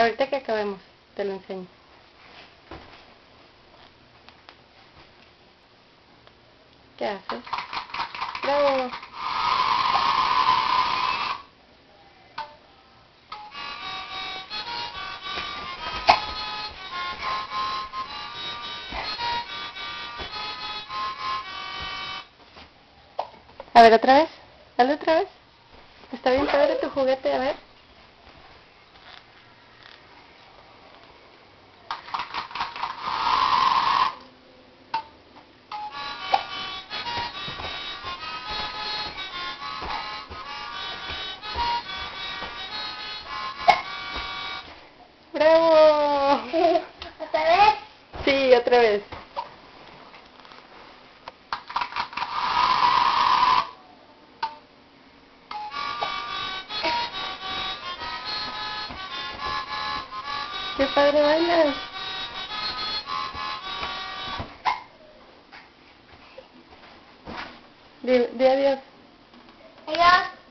Ahorita que acabemos, te lo enseño. ¿Qué haces? ¡Bravo! A ver, otra vez. Dale otra vez. Está bien padre tu juguete, a ver. ¡Bravo! ¿Otra vez? Sí, otra vez. ¡Qué padre bailas! Di adiós. Adiós.